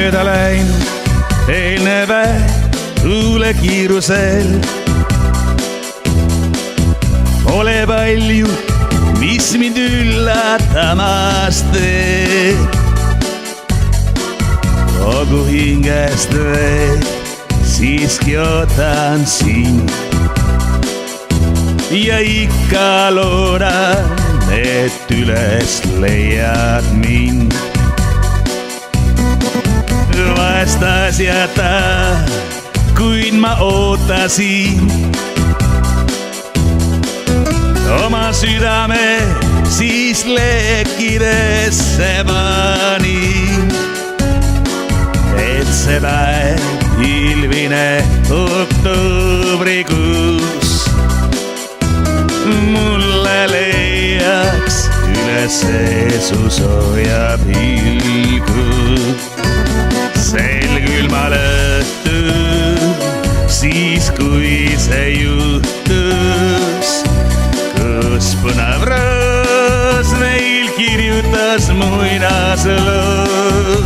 mööda läinud eilne päev tuule kiirusel. Pole palju, mis mind üllatamas teeb. Kogu hingest veel siiski ootan sind. Ja ikka loodan, et üles leiad mind. Vastas jäta, kuid ma ootasin. Oma südame siis lekkidesse panin. Et see päev ilvine oktoobrikuus mulle leiaks üles su sooja pilgu. Sel külmal õhtul, siis kui see juhtus, kus põnev roos meil kirjutas muinasloo.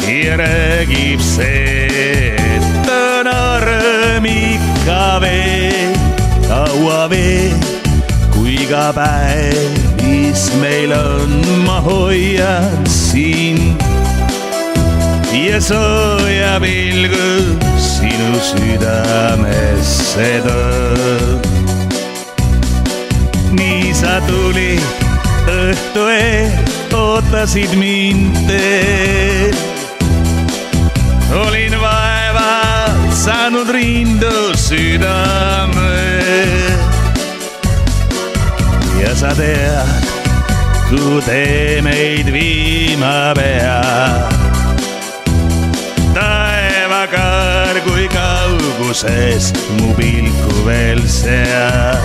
Ja räägib see, et on armika veel, kaua veel, kui ka päev, mis meil on, ma hoian sind. Ja sooja pilgu sinu südamesse toob. Nii sa tulid õhtu eel, ootasid mind teel. Olin vaevalt saanud rindu südame. Ja sa tead, kuhu tee meid viima peab. Taevakaar kui kauguses mu pilku veel seab.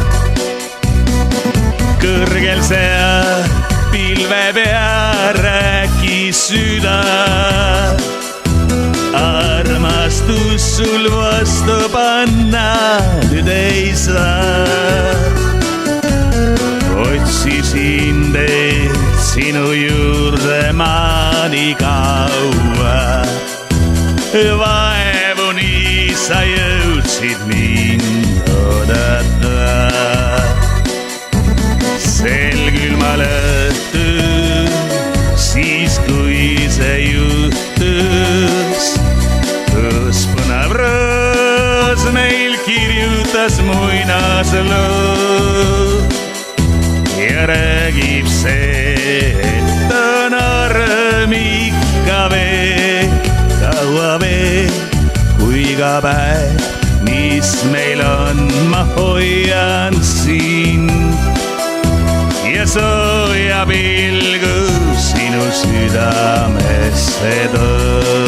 Kõrgel seal pilve pea rääkis süda. Armastus sul vastu panna nüüd ei saa. Otsisin teed sinu juurde ma nii kaua. Vaevuni sa jõudsid mind oodata. Sel külmal õhtul, siis kui see juhtus, kus põnev roos meil kirjutas muinasloo. Ja räägib see, et on armika veel, kaua veel, kui ka päev, mis meil on, ma hoian sind. Ja sooja pilgu sinu südamesse toob.